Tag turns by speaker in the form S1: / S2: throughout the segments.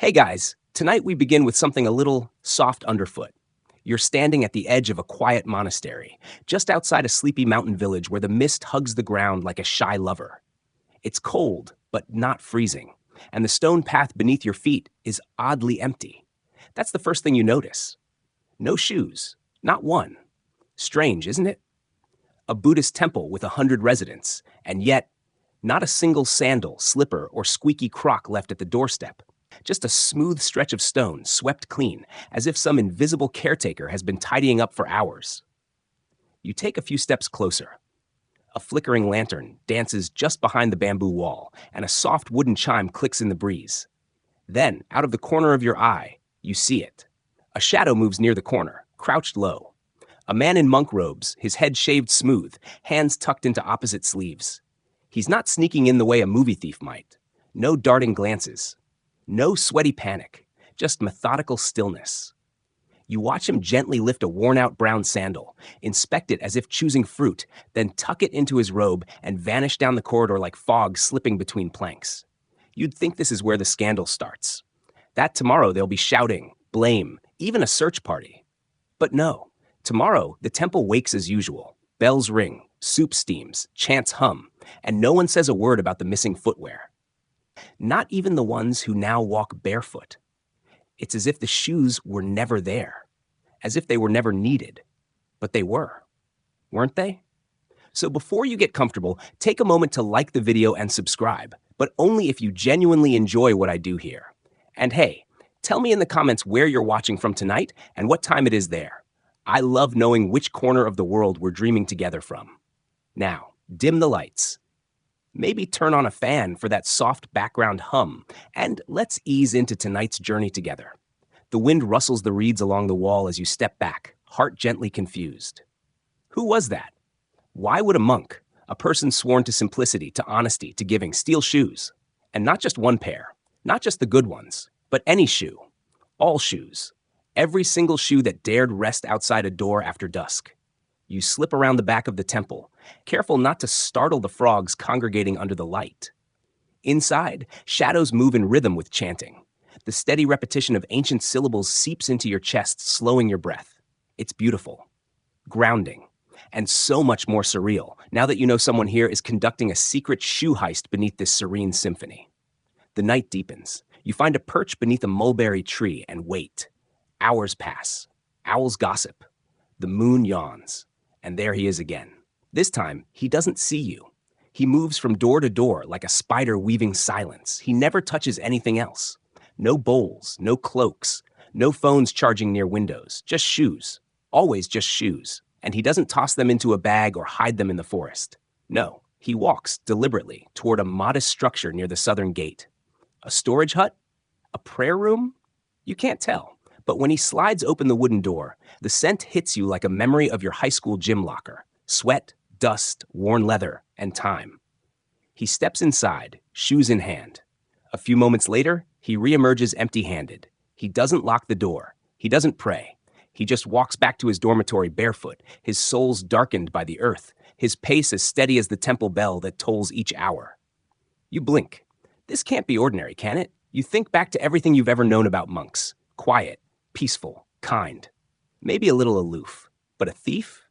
S1: Hey guys, tonight we begin with something a little soft underfoot. You're standing at the edge of a quiet monastery, just outside a sleepy mountain village where the mist hugs the ground like a shy lover. It's cold, but not freezing, and the stone path beneath your feet is oddly empty. That's the first thing you notice. No shoes, not one. Strange, isn't it? A Buddhist temple with 100 residents, and yet, not a single sandal, slipper, or squeaky crock left at the doorstep. Just a smooth stretch of stone, swept clean, as if some invisible caretaker has been tidying up for hours. You take a few steps closer. A flickering lantern dances just behind the bamboo wall, and a soft wooden chime clicks in the breeze. Then, out of the corner of your eye, you see it. A shadow moves near the corner, crouched low. A man in monk robes, his head shaved smooth, hands tucked into opposite sleeves. He's not sneaking in the way a movie thief might. No darting glances. No sweaty panic, just methodical stillness. You watch him gently lift a worn-out brown sandal, inspect it as if choosing fruit, then tuck it into his robe and vanish down the corridor like fog slipping between planks. You'd think this is where the scandal starts. That tomorrow they'll be shouting, blame, even a search party. But no, tomorrow the temple wakes as usual. Bells ring, soup steams, chants hum, and no one says a word about the missing footwear. Not even the ones who now walk barefoot. It's as if the shoes were never there, as if they were never needed. But they were, weren't they? So before you get comfortable, take a moment to like the video and subscribe, but only if you genuinely enjoy what I do here. And hey, tell me in the comments where you're watching from tonight and what time it is there. I love knowing which corner of the world we're dreaming together from. Now, dim the lights. Maybe turn on a fan for that soft background hum, and let's ease into tonight's journey together. The wind rustles the reeds along the wall as you step back, heart gently confused. Who was that? Why would a monk, a person sworn to simplicity, to honesty, to giving, steal shoes? And not just one pair, not just the good ones, but any shoe. All shoes. Every single shoe that dared rest outside a door after dusk. You slip around the back of the temple, careful not to startle the frogs congregating under the light. Inside, shadows move in rhythm with chanting. The steady repetition of ancient syllables seeps into your chest, slowing your breath. It's beautiful, grounding, and so much more surreal now that you know someone here is conducting a secret shoe heist beneath this serene symphony. The night deepens. You find a perch beneath a mulberry tree and wait. Hours pass. Owls gossip. The moon yawns. And there he is again. This time, he doesn't see you. He moves from door to door like a spider weaving silence. He never touches anything else. No bowls, no cloaks, no phones charging near windows, just shoes. Always just shoes. And he doesn't toss them into a bag or hide them in the forest. No, he walks deliberately toward a modest structure near the southern gate. A storage hut? A prayer room? You can't tell. But when he slides open the wooden door, the scent hits you like a memory of your high school gym locker. Sweat, dust, worn leather, and time. He steps inside, shoes in hand. A few moments later, he reemerges empty-handed. He doesn't lock the door. He doesn't pray. He just walks back to his dormitory barefoot, his soles darkened by the earth, his pace as steady as the temple bell that tolls each hour. You blink. This can't be ordinary, can it? You think back to everything you've ever known about monks. Quiet, peaceful, kind, maybe a little aloof. But a thief?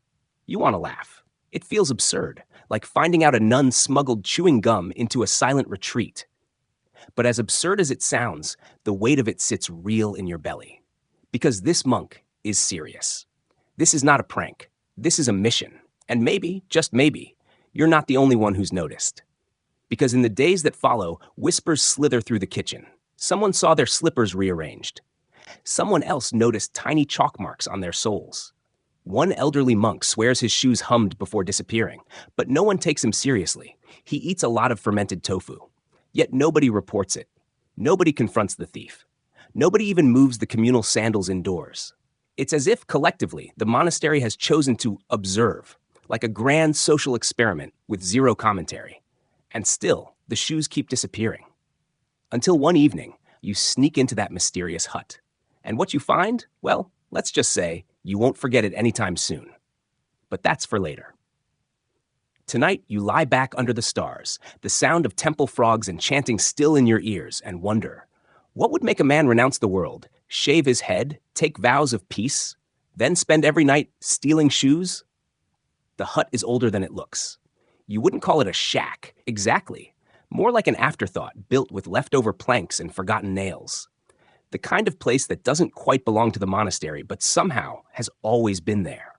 S1: You want to laugh. It feels absurd, like finding out a nun smuggled chewing gum into a silent retreat. But as absurd as it sounds, the weight of it sits real in your belly. Because this monk is serious. This is not a prank. This is a mission. And maybe, just maybe, you're not the only one who's noticed. Because in the days that follow, whispers slither through the kitchen. Someone saw their slippers rearranged. Someone else noticed tiny chalk marks on their soles. One elderly monk swears his shoes hummed before disappearing, but no one takes him seriously. He eats a lot of fermented tofu. Yet nobody reports it. Nobody confronts the thief. Nobody even moves the communal sandals indoors. It's as if, collectively, the monastery has chosen to observe, like a grand social experiment with zero commentary. And still, the shoes keep disappearing. Until one evening, you sneak into that mysterious hut. And what you find? Well, let's just say you won't forget it anytime soon. But that's for later. Tonight, you lie back under the stars, the sound of temple frogs and chanting still in your ears, and wonder, What would make a man renounce the world, shave his head, take vows of peace, then spend every night stealing shoes? The hut is older than it looks. You wouldn't call it a shack, exactly. More like an afterthought built with leftover planks and forgotten nails. The kind of place that doesn't quite belong to the monastery, but somehow has always been there.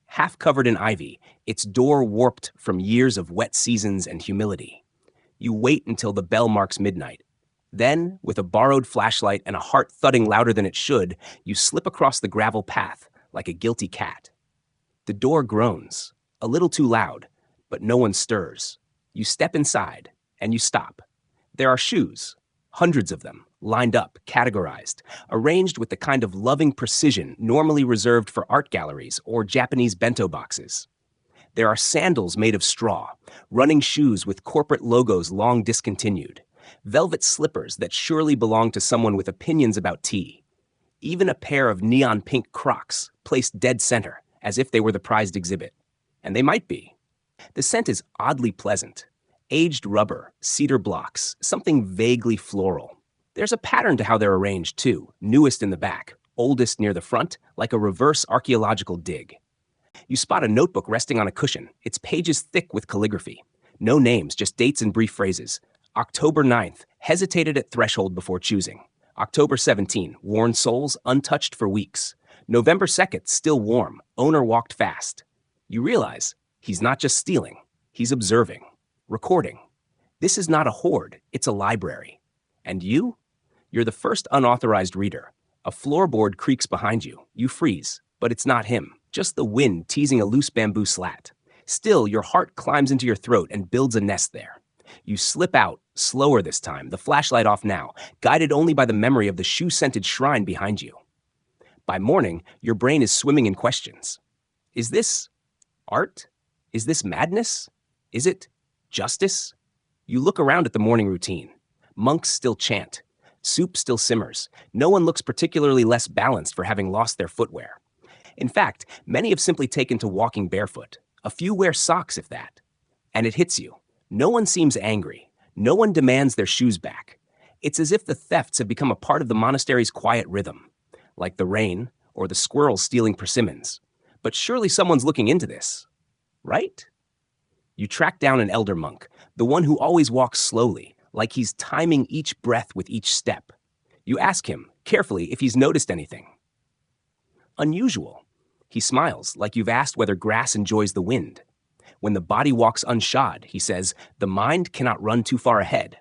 S1: Half covered in ivy, its door warped from years of wet seasons and humility. You wait until the bell marks midnight. Then, with a borrowed flashlight and a heart thudding louder than it should, you slip across the gravel path like a guilty cat. The door groans, a little too loud, but no one stirs. You step inside, and you stop. There are shoes, hundreds of them, lined up, categorized, arranged with the kind of loving precision normally reserved for art galleries or Japanese bento boxes. There are sandals made of straw, running shoes with corporate logos long discontinued, velvet slippers that surely belong to someone with opinions about tea, even a pair of neon pink Crocs placed dead center, as if they were the prized exhibit. And they might be. The scent is oddly pleasant. Aged rubber, cedar blocks, something vaguely floral. There's a pattern to how they're arranged, too, newest in the back, oldest near the front, like a reverse archaeological dig. You spot a notebook resting on a cushion, its pages thick with calligraphy. No names, just dates and brief phrases. October 9th, hesitated at threshold before choosing. October 17, worn soles untouched for weeks. November 2nd, still warm, owner walked fast. You realize he's not just stealing, he's observing, recording. This is not a hoard, it's a library. And you? You're the first unauthorized reader. A floorboard creaks behind you. You freeze, but it's not him, just the wind teasing a loose bamboo slat. Still, your heart climbs into your throat and builds a nest there. You slip out, slower this time, the flashlight off now, guided only by the memory of the shoe-scented shrine behind you. By morning, your brain is swimming in questions. Is this art? Is this madness? Is it justice? You look around at the morning routine. Monks still chant. Soup still simmers. No one looks particularly less balanced for having lost their footwear. In fact, many have simply taken to walking barefoot. A few wear socks, if that. And it hits you. No one seems angry. No one demands their shoes back. It's as if the thefts have become a part of the monastery's quiet rhythm, like the rain or the squirrels stealing persimmons. But surely someone's looking into this, right? You track down an elder monk, the one who always walks slowly, like he's timing each breath with each step. You ask him, carefully, if he's noticed anything unusual. He smiles, like you've asked whether grass enjoys the wind. When the body walks unshod, he says, the mind cannot run too far ahead.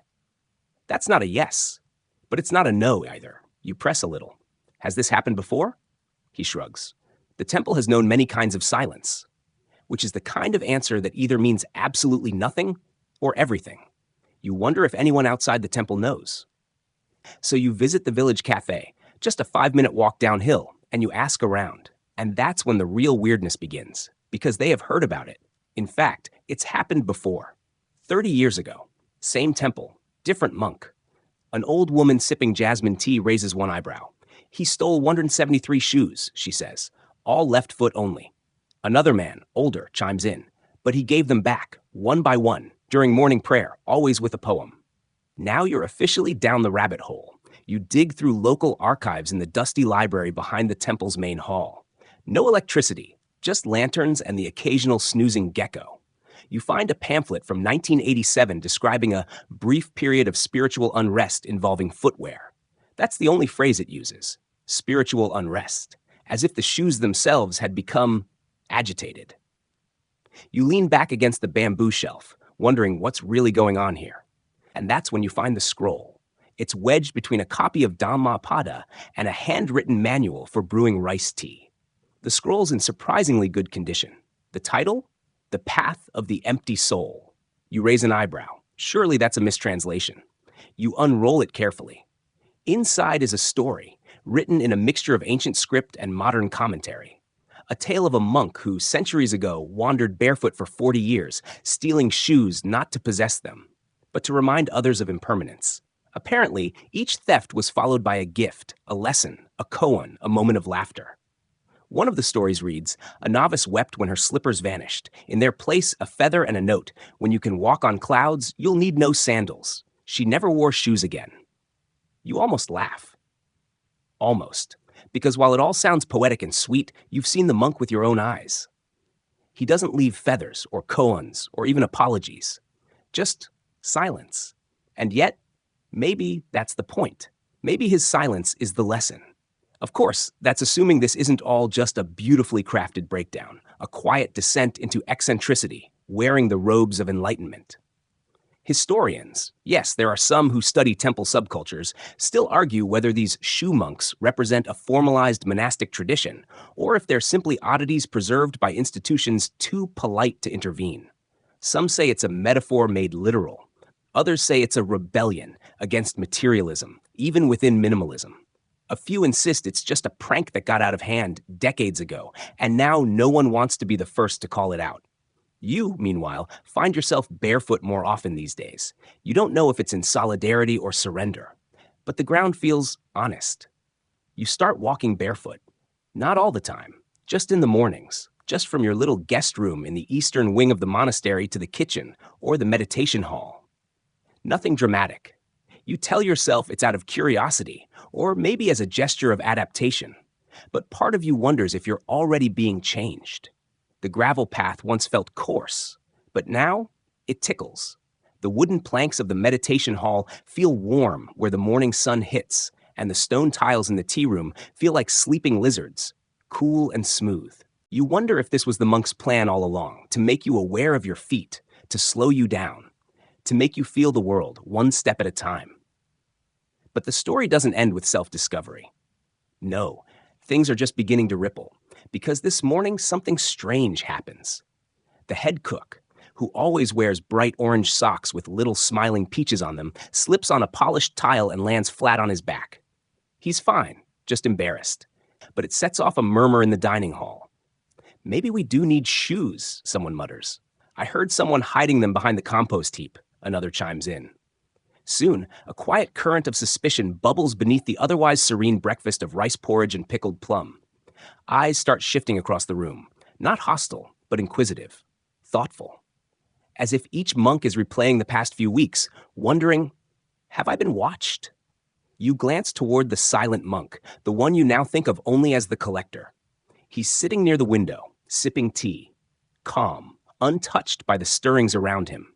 S1: That's not a yes, but it's not a no either. You press a little. Has this happened before? He shrugs. The temple has known many kinds of silence, which is the kind of answer that either means absolutely nothing or everything. You wonder if anyone outside the temple knows. So you visit the village cafe, just a 5-minute walk downhill, and you ask around. And that's when the real weirdness begins, because they have heard about it. In fact, it's happened before. 30 years ago. Same temple, different monk. An old woman sipping jasmine tea raises one eyebrow. He stole 173 shoes, she says, all left foot only. Another man, older, chimes in, but he gave them back, one by one, during morning prayer, always with a poem. Now you're officially down the rabbit hole. You dig through local archives in the dusty library behind the temple's main hall. No electricity, just lanterns and the occasional snoozing gecko. You find a pamphlet from 1987 describing a brief period of spiritual unrest involving footwear. That's the only phrase it uses, spiritual unrest, as if the shoes themselves had become agitated. You lean back against the bamboo shelf, wondering what's really going on here. And that's when you find the scroll. It's wedged between a copy of Dhammapada and a handwritten manual for brewing rice tea. The scroll's in surprisingly good condition. The title? The Path of the Empty Soul. You raise an eyebrow. Surely that's a mistranslation. You unroll it carefully. Inside is a story, written in a mixture of ancient script and modern commentary. A tale of a monk who, centuries ago, wandered barefoot for 40 years, stealing shoes not to possess them, but to remind others of impermanence. Apparently, each theft was followed by a gift, a lesson, a koan, a moment of laughter. One of the stories reads, a novice wept when her slippers vanished. In their place, a feather and a note. When you can walk on clouds, you'll need no sandals. She never wore shoes again. You almost laugh. Almost. Because while it all sounds poetic and sweet, you've seen the monk with your own eyes. He doesn't leave feathers or koans or even apologies. Just silence. And yet, maybe that's the point. Maybe his silence is the lesson. Of course, that's assuming this isn't all just a beautifully crafted breakdown, a quiet descent into eccentricity, wearing the robes of enlightenment. Historians, yes, there are some who study temple subcultures, still argue whether these shoe monks represent a formalized monastic tradition, or if they're simply oddities preserved by institutions too polite to intervene. Some say it's a metaphor made literal. Others say it's a rebellion against materialism, even within minimalism. A few insist it's just a prank that got out of hand decades ago, and now no one wants to be the first to call it out. You, meanwhile, find yourself barefoot more often these days. You don't know if it's in solidarity or surrender, but the ground feels honest. You start walking barefoot. Not all the time, just in the mornings, just from your little guest room in the eastern wing of the monastery to the kitchen or the meditation hall. Nothing dramatic. You tell yourself it's out of curiosity, or maybe as a gesture of adaptation. But part of you wonders if you're already being changed. The gravel path once felt coarse, but now it tickles. The wooden planks of the meditation hall feel warm where the morning sun hits, and the stone tiles in the tea room feel like sleeping lizards, cool and smooth. You wonder if this was the monk's plan all along, to make you aware of your feet, to slow you down, to make you feel the world one step at a time. But the story doesn't end with self-discovery. No, things are just beginning to ripple. Because this morning, something strange happens. The head cook, who always wears bright orange socks with little smiling peaches on them, slips on a polished tile and lands flat on his back. He's fine, just embarrassed. But it sets off a murmur in the dining hall. Maybe we do need shoes, someone mutters. I heard someone hiding them behind the compost heap, another chimes in. Soon, a quiet current of suspicion bubbles beneath the otherwise serene breakfast of rice porridge and pickled plum. Eyes start shifting across the room, not hostile, but inquisitive, thoughtful. As if each monk is replaying the past few weeks, wondering, have I been watched? You glance toward the silent monk, the one you now think of only as the collector. He's sitting near the window, sipping tea, calm, untouched by the stirrings around him.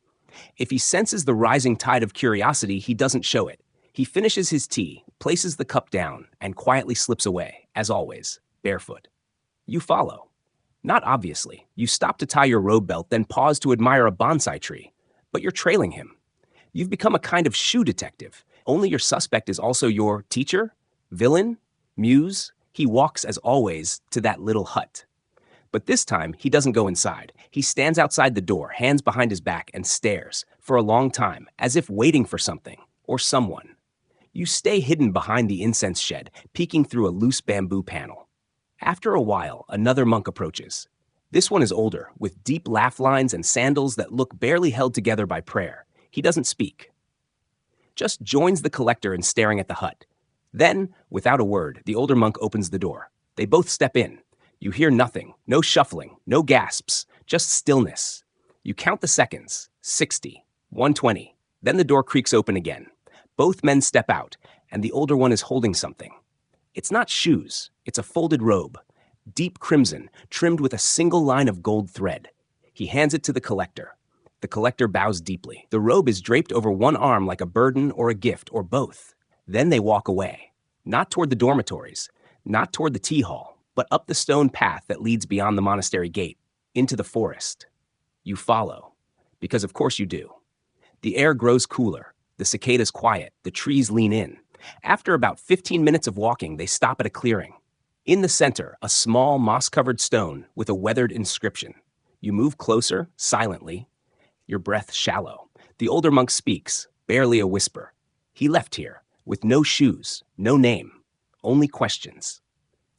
S1: If he senses the rising tide of curiosity, he doesn't show it. He finishes his tea, places the cup down, and quietly slips away, as always, barefoot. You follow. Not obviously. You stop to tie your robe belt, then pause to admire a bonsai tree. But you're trailing him. You've become a kind of shoe detective. Only your suspect is also your teacher, villain, muse. He walks, as always, to that little hut. But this time, he doesn't go inside. He stands outside the door, hands behind his back, and stares, for a long time, as if waiting for something, or someone. You stay hidden behind the incense shed, peeking through a loose bamboo panel. After a while, another monk approaches. This one is older, with deep laugh lines and sandals that look barely held together by prayer. He doesn't speak. Just joins the collector in staring at the hut. Then, without a word, the older monk opens the door. They both step in. You hear nothing, no shuffling, no gasps, just stillness. You count the seconds, 60, 120. Then the door creaks open again. Both men step out, and the older one is holding something. It's not shoes, it's a folded robe, deep crimson, trimmed with a single line of gold thread. He hands it to the collector. The collector bows deeply. The robe is draped over one arm like a burden or a gift, or both. Then they walk away, not toward the dormitories, not toward the tea hall, but up the stone path that leads beyond the monastery gate, into the forest. You follow, because of course you do. The air grows cooler, the cicadas quiet, the trees lean in. After about 15 minutes of walking, they stop at a clearing. In the center, a small moss-covered stone with a weathered inscription. You move closer, silently, your breath shallow. The older monk speaks, barely a whisper. He left here, with no shoes, no name, only questions.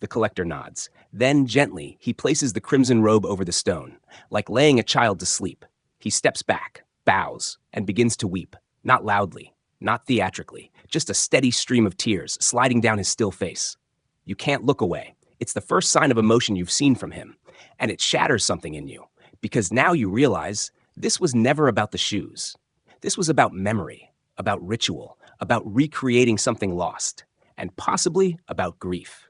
S1: The collector nods. Then, gently, he places the crimson robe over the stone, like laying a child to sleep. He steps back, bows, and begins to weep, not loudly, not theatrically, just a steady stream of tears sliding down his still face. You can't look away. It's the first sign of emotion you've seen from him, and it shatters something in you, because now you realize this was never about the shoes. This was about memory, about ritual, about recreating something lost, and possibly about grief.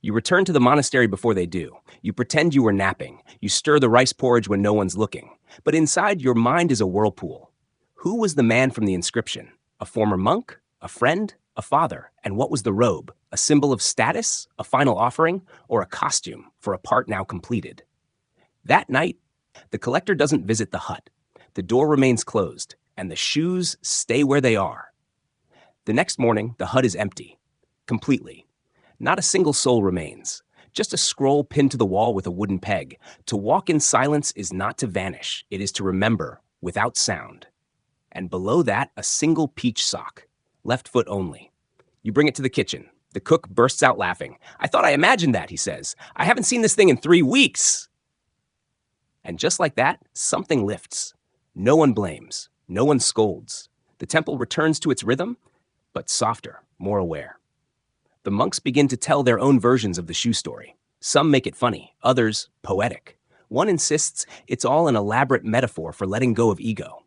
S1: You return to the monastery before they do. You pretend you were napping. You stir the rice porridge when no one's looking. But inside, your mind is a whirlpool. Who was the man from the inscription? A former monk? A friend? A father? And what was the robe? A symbol of status? A final offering? Or a costume for a part now completed? That night, the collector doesn't visit the hut. The door remains closed, and the shoes stay where they are. The next morning, the hut is empty. Completely. Not a single soul remains. Just a scroll pinned to the wall with a wooden peg. To walk in silence is not to vanish. It is to remember, without sound. And below that, a single peach sock. Left foot only. You bring it to the kitchen. The cook bursts out laughing. "I thought I imagined that," he says. "I haven't seen this thing in 3 weeks." And just like that, something lifts. No one blames. No one scolds. The temple returns to its rhythm, but softer, more aware. The monks begin to tell their own versions of the shoe story. Some make it funny, others poetic. One insists it's all an elaborate metaphor for letting go of ego.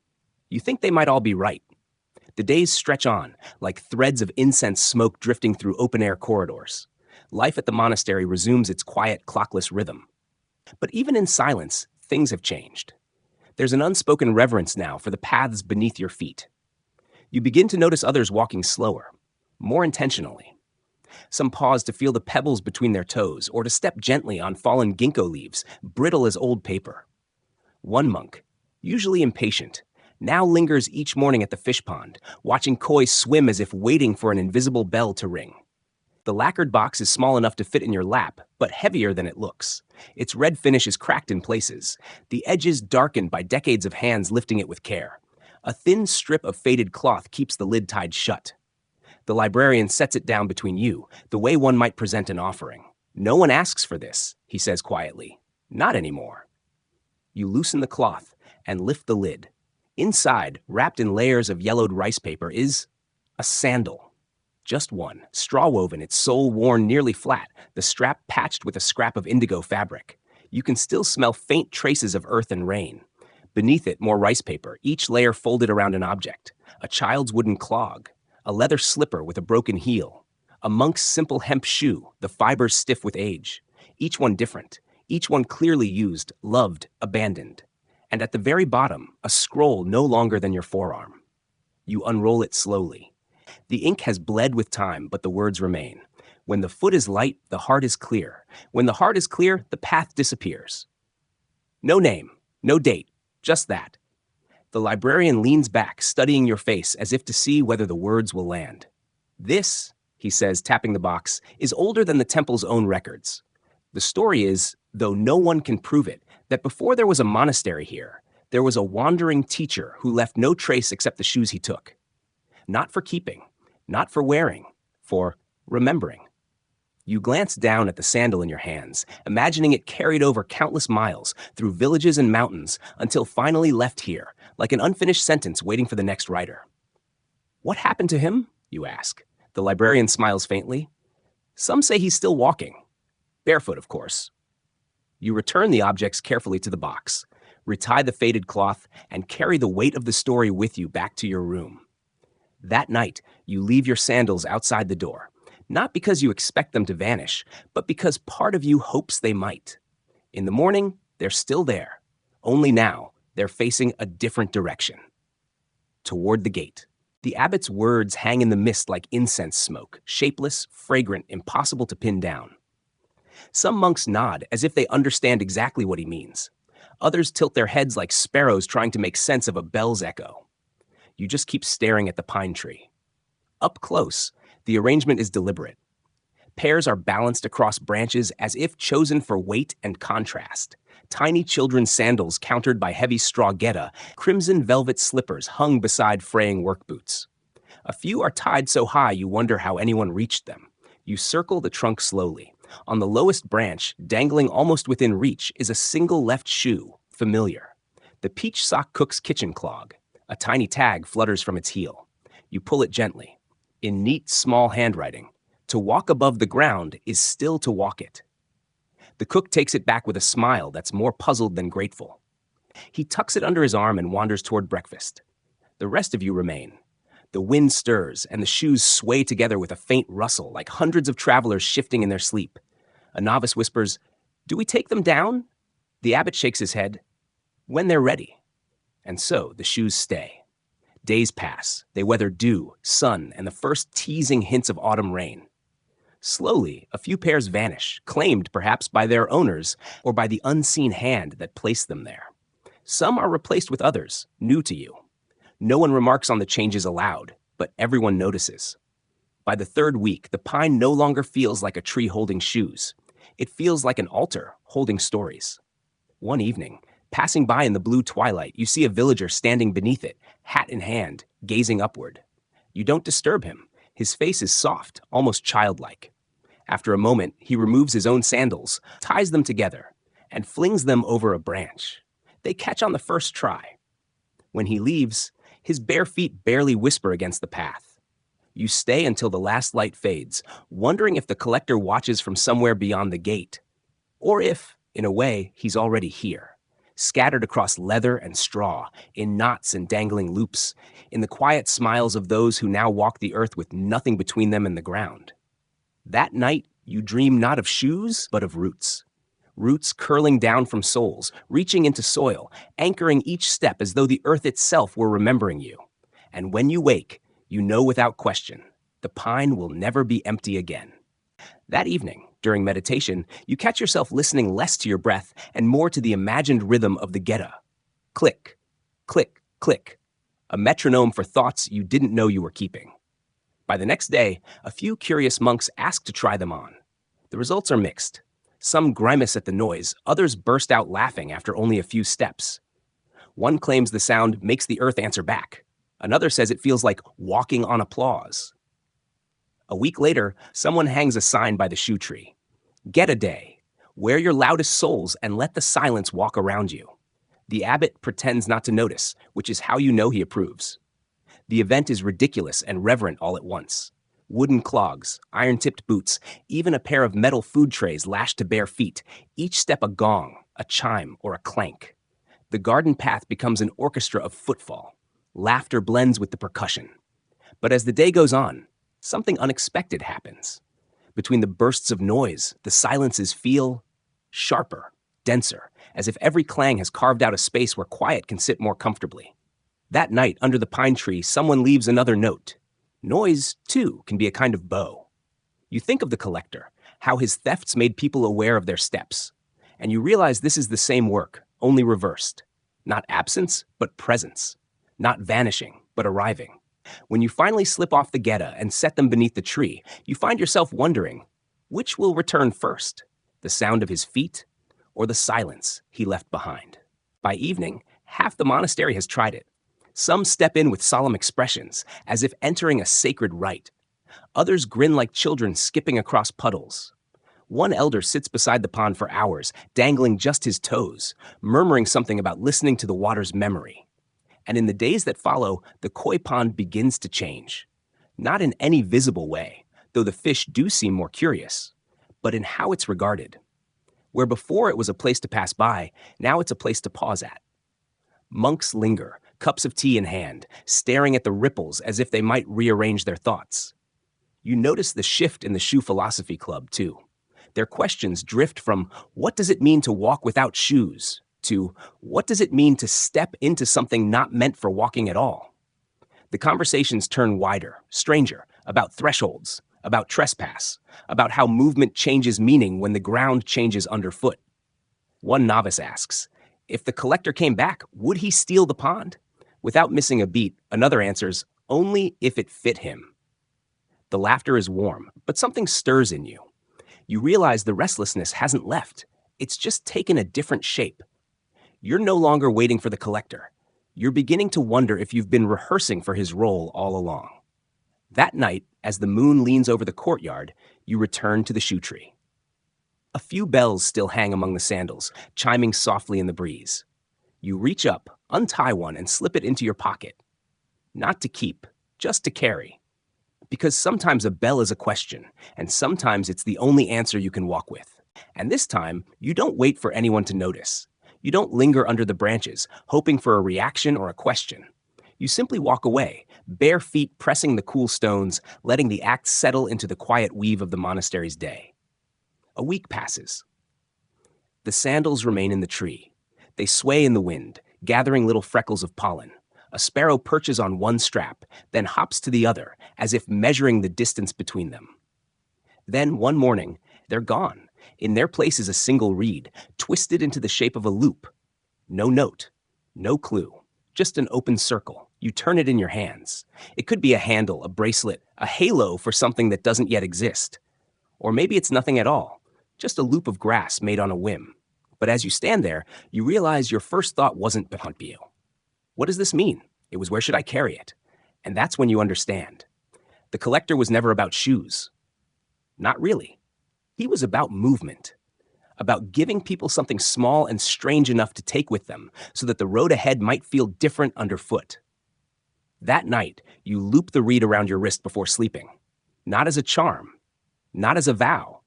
S1: You think they might all be right. The days stretch on, like threads of incense smoke drifting through open-air corridors. Life at the monastery resumes its quiet, clockless rhythm. But even in silence, things have changed. There's an unspoken reverence now for the paths beneath your feet. You begin to notice others walking slower, more intentionally. Some pause to feel the pebbles between their toes or to step gently on fallen ginkgo leaves, brittle as old paper. One monk, usually impatient, now lingers each morning at the fish pond, watching koi swim as if waiting for an invisible bell to ring. The lacquered box is small enough to fit in your lap, but heavier than it looks. Its red finish is cracked in places, the edges darkened by decades of hands lifting it with care. A thin strip of faded cloth keeps the lid tied shut. The librarian sets it down between you, the way one might present an offering. "No one asks for this," he says quietly. "Not anymore." You loosen the cloth and lift the lid. Inside, wrapped in layers of yellowed rice paper, is a sandal. Just one, straw-woven, its sole worn nearly flat, the strap patched with a scrap of indigo fabric. You can still smell faint traces of earth and rain. Beneath it, more rice paper, each layer folded around an object. A child's wooden clog, a leather slipper with a broken heel, a monk's simple hemp shoe, the fibers stiff with age. Each one different, each one clearly used, loved, abandoned. And at the very bottom, a scroll no longer than your forearm. You unroll it slowly. The ink has bled with time, but the words remain. When the foot is light, the heart is clear. When the heart is clear, the path disappears. No name, no date, just that. The librarian leans back, studying your face as if to see whether the words will land. "This," he says, tapping the box, "is older than the temple's own records. The story is, though no one can prove it, that before there was a monastery here, there was a wandering teacher who left no trace except the shoes he took. Not for keeping, not for wearing, for remembering." You glance down at the sandal in your hands, imagining it carried over countless miles, through villages and mountains, until finally left here, like an unfinished sentence waiting for the next writer. "What happened to him?" you ask. The librarian smiles faintly. "Some say he's still walking. Barefoot, of course." You return the objects carefully to the box, retie the faded cloth, and carry the weight of the story with you back to your room. That night, you leave your sandals outside the door, not because you expect them to vanish, but because part of you hopes they might. In the morning, they're still there. Only now, they're facing a different direction. Toward the gate. The abbot's words hang in the mist like incense smoke, shapeless, fragrant, impossible to pin down. Some monks nod as if they understand exactly what he means. Others tilt their heads like sparrows trying to make sense of a bell's echo. You just keep staring at the pine tree. Up close, the arrangement is deliberate. Pairs are balanced across branches as if chosen for weight and contrast. Tiny children's sandals countered by heavy straw geta, crimson velvet slippers hung beside fraying work boots. A few are tied so high you wonder how anyone reached them. You circle the trunk slowly. On the lowest branch, dangling almost within reach, is a single left shoe, familiar. The peach sock cook's kitchen clog. A tiny tag flutters from its heel. You pull it gently. In neat, small handwriting, "To walk above the ground is still to walk it." The cook takes it back with a smile that's more puzzled than grateful. He tucks it under his arm and wanders toward breakfast. The rest of you remain. The wind stirs, and the shoes sway together with a faint rustle, like hundreds of travelers shifting in their sleep. A novice whispers, "Do we take them down?" The abbot shakes his head. "When they're ready." And so the shoes stay. Days pass. They weather dew, sun, and the first teasing hints of autumn rain. Slowly, a few pairs vanish, claimed perhaps by their owners or by the unseen hand that placed them there. Some are replaced with others, new to you. No one remarks on the changes aloud, but everyone notices. By the third week, the pine no longer feels like a tree holding shoes. It feels like an altar holding stories. One evening, passing by in the blue twilight, you see a villager standing beneath it, hat in hand, gazing upward. You don't disturb him. His face is soft, almost childlike. After a moment, he removes his own sandals, ties them together, and flings them over a branch. They catch on the first try. When he leaves, his bare feet barely whisper against the path. You stay until the last light fades, wondering if the collector watches from somewhere beyond the gate, or if, in a way, he's already here, scattered across leather and straw, in knots and dangling loops, in the quiet smiles of those who now walk the earth with nothing between them and the ground. That night, you dream not of shoes, but of roots. Roots curling down from soles, reaching into soil, anchoring each step as though the earth itself were remembering you. And when you wake, you know without question, the pine will never be empty again. That evening, during meditation, you catch yourself listening less to your breath and more to the imagined rhythm of the Geta. Click, click, click. A metronome for thoughts you didn't know you were keeping. By the next day, a few curious monks ask to try them on. The results are mixed. Some grimace at the noise, others burst out laughing after only a few steps. One claims the sound makes the earth answer back. Another says it feels like walking on applause. A week later, someone hangs a sign by the shoe tree. Get a day. Wear your loudest soles and let the silence walk around you. The abbot pretends not to notice, which is how you know he approves. The event is ridiculous and reverent all at once. Wooden clogs, iron-tipped boots, even a pair of metal food trays lashed to bare feet, each step a gong, a chime, or a clank. The garden path becomes an orchestra of footfall. Laughter blends with the percussion. But as the day goes on, something unexpected happens. Between the bursts of noise, the silences feel sharper, denser, as if every clang has carved out a space where quiet can sit more comfortably. That night, under the pine tree, someone leaves another note. Noise, too, can be a kind of bow. You think of the collector, how his thefts made people aware of their steps. And you realize this is the same work, only reversed. Not absence, but presence. Not vanishing, but arriving. When you finally slip off the Geta and set them beneath the tree, you find yourself wondering, which will return first? The sound of his feet, or the silence he left behind? By evening, half the monastery has tried it. Some step in with solemn expressions, as if entering a sacred rite. Others grin like children skipping across puddles. One elder sits beside the pond for hours, dangling just his toes, murmuring something about listening to the water's memory. And in the days that follow, the koi pond begins to change. Not in any visible way, though the fish do seem more curious, but in how it's regarded. Where before it was a place to pass by, now it's a place to pause at. Monks linger, cups of tea in hand, staring at the ripples as if they might rearrange their thoughts. You notice the shift in the Shoe Philosophy Club, too. Their questions drift from, what does it mean to walk without shoes, to, what does it mean to step into something not meant for walking at all? The conversations turn wider, stranger, about thresholds, about trespass, about how movement changes meaning when the ground changes underfoot. One novice asks, if the collector came back, would he steal the pond? Without missing a beat, another answers, only if it fit him. The laughter is warm, but something stirs in you. You realize the restlessness hasn't left. It's just taken a different shape. You're no longer waiting for the collector. You're beginning to wonder if you've been rehearsing for his role all along. That night, as the moon leans over the courtyard, you return to the shoe tree. A few bells still hang among the sandals, chiming softly in the breeze. You reach up, untie one, and slip it into your pocket. Not to keep, just to carry. Because sometimes a bell is a question, and sometimes it's the only answer you can walk with. And this time, you don't wait for anyone to notice. You don't linger under the branches, hoping for a reaction or a question. You simply walk away, bare feet pressing the cool stones, letting the act settle into the quiet weave of the monastery's day. A week passes. The sandals remain in the tree. They sway in the wind, gathering little freckles of pollen. A sparrow perches on one strap, then hops to the other, as if measuring the distance between them. Then, one morning, they're gone. In their place is a single reed, twisted into the shape of a loop. No note, no clue, just an open circle. You turn it in your hands. It could be a handle, a bracelet, a halo for something that doesn't yet exist. Or maybe it's nothing at all, just a loop of grass made on a whim. But as you stand there, you realize your first thought wasn't but hunt you. What does this mean? It was where should I carry it? And that's when you understand. The collector was never about shoes. Not really. He was about movement. About giving people something small and strange enough to take with them so that the road ahead might feel different underfoot. That night, you loop the reed around your wrist before sleeping. Not as a charm, not as a vow,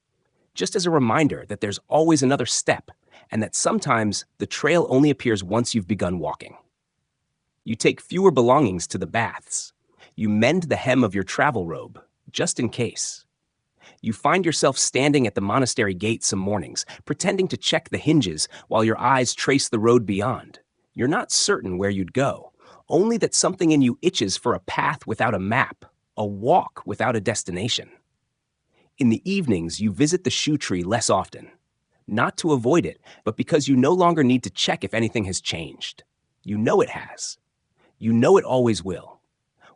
S1: just as a reminder that there's always another step and that sometimes the trail only appears once you've begun walking. You take fewer belongings to the baths. You mend the hem of your travel robe, just in case. You find yourself standing at the monastery gate some mornings, pretending to check the hinges while your eyes trace the road beyond. You're not certain where you'd go, only that something in you itches for a path without a map, a walk without a destination. In the evenings, you visit the shoe tree less often. Not to avoid it, but because you no longer need to check if anything has changed. You know it has. You know it always will.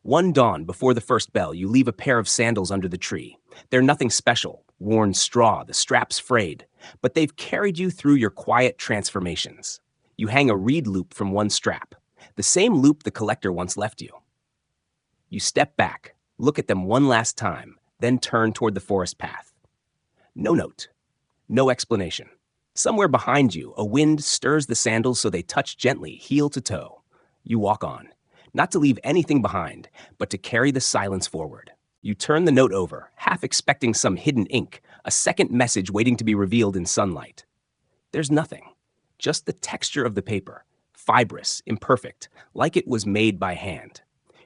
S1: One dawn before the first bell, you leave a pair of sandals under the tree. They're nothing special, worn straw, the straps frayed, but they've carried you through your quiet transformations. You hang a reed loop from one strap, the same loop the collector once left you. You step back, look at them one last time, then turn toward the forest path. No note, no explanation. Somewhere behind you, a wind stirs the sandals so they touch gently, heel to toe. You walk on, not to leave anything behind, but to carry the silence forward. You turn the note over, half expecting some hidden ink, a second message waiting to be revealed in sunlight. There's nothing, just the texture of the paper, fibrous, imperfect, like it was made by hand.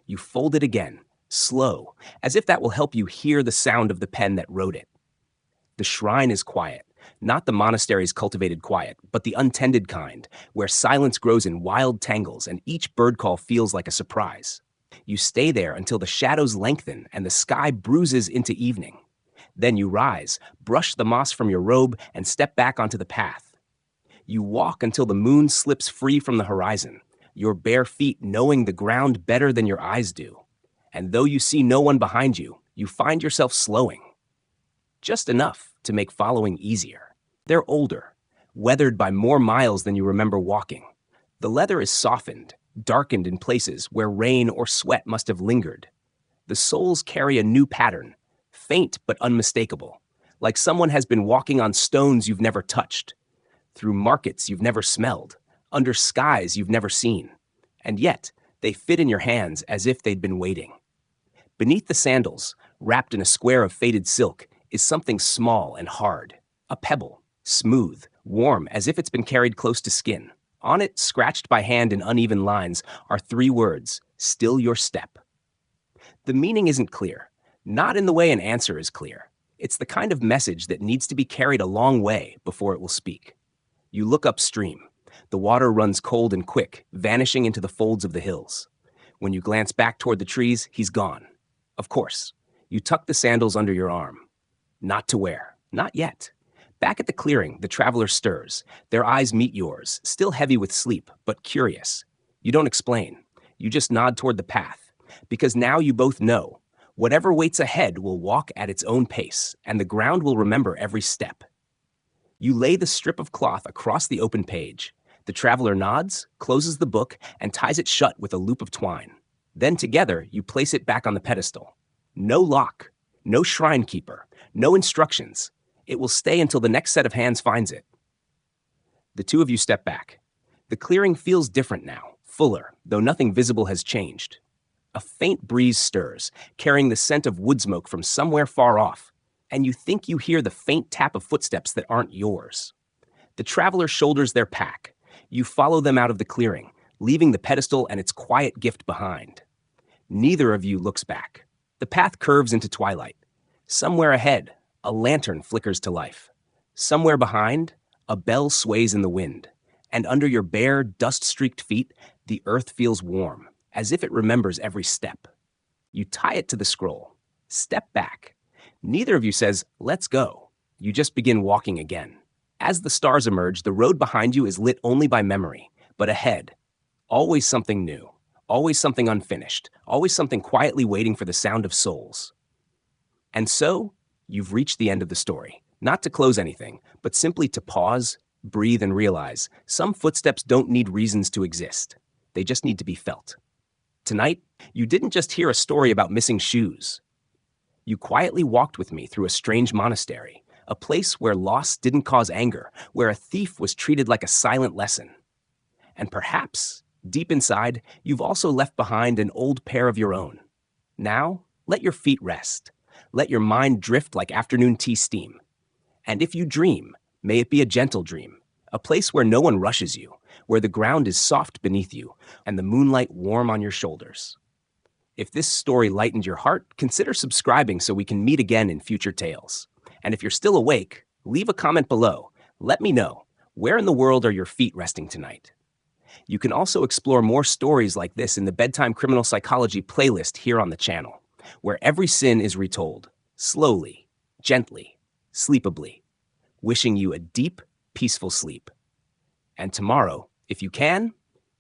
S1: You fold it again, slow, as if that will help you hear the sound of the pen that wrote it. The shrine is quiet, not the monastery's cultivated quiet, but the untended kind, where silence grows in wild tangles and each bird call feels like a surprise. You stay there until the shadows lengthen and the sky bruises into evening. Then you rise, brush the moss from your robe, and step back onto the path. You walk until the moon slips free from the horizon, your bare feet knowing the ground better than your eyes do. And though you see no one behind you, you find yourself slowing. Just enough to make following easier. They're older, weathered by more miles than you remember walking. The leather is softened, darkened in places where rain or sweat must have lingered. The soles carry a new pattern, faint but unmistakable, like someone has been walking on stones you've never touched, through markets you've never smelled, under skies you've never seen. And yet, they fit in your hands as if they'd been waiting. Beneath the sandals, wrapped in a square of faded silk, is something small and hard, a pebble, smooth, warm, as if it's been carried close to skin. On it, scratched by hand in uneven lines, are 3 words, still your step. The meaning isn't clear, not in the way an answer is clear. It's the kind of message that needs to be carried a long way before it will speak. You look upstream. The water runs cold and quick, vanishing into the folds of the hills. When you glance back toward the trees, he's gone. Of course, you tuck the sandals under your arm. Not to wear, not yet. Back at the clearing, the traveler stirs. Their eyes meet yours, still heavy with sleep, but curious. You don't explain. You just nod toward the path, because now you both know. Whatever waits ahead will walk at its own pace, and the ground will remember every step. You lay the strip of cloth across the open page. The traveler nods, closes the book, and ties it shut with a loop of twine. Then together, you place it back on the pedestal. No lock, no shrine keeper, no instructions. It will stay until the next set of hands finds it. The two of you step back. The clearing feels different now, fuller, though nothing visible has changed. A faint breeze stirs, carrying the scent of wood smoke from somewhere far off, and you think you hear the faint tap of footsteps that aren't yours. The traveler shoulders their pack. You follow them out of the clearing, leaving the pedestal and its quiet gift behind. Neither of you looks back. The path curves into twilight. Somewhere ahead, a lantern flickers to life. Somewhere behind, a bell sways in the wind. And under your bare, dust-streaked feet, the earth feels warm, as if it remembers every step. You tie it to the scroll. Step back. Neither of you says, "Let's go." You just begin walking again. As the stars emerge, the road behind you is lit only by memory, but ahead, always something new, always something unfinished, always something quietly waiting for the sound of souls. And so, you've reached the end of the story, not to close anything, but simply to pause, breathe, and realize some footsteps don't need reasons to exist. They just need to be felt. Tonight, you didn't just hear a story about missing shoes. You quietly walked with me through a strange monastery, a place where loss didn't cause anger, where a thief was treated like a silent lesson. And perhaps, deep inside, you've also left behind an old pair of your own. Now, let your feet rest. Let your mind drift like afternoon tea steam. And if you dream, may it be a gentle dream, a place where no one rushes you, where the ground is soft beneath you, and the moonlight warm on your shoulders. If this story lightened your heart, consider subscribing so we can meet again in future tales. And if you're still awake, leave a comment below. Let me know, where in the world are your feet resting tonight? You can also explore more stories like this in the Bedtime Criminal Psychology playlist here on the channel, where every sin is retold, slowly, gently, sleepably, wishing you a deep, peaceful sleep. And tomorrow, if you can,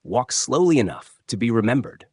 S1: walk slowly enough to be remembered.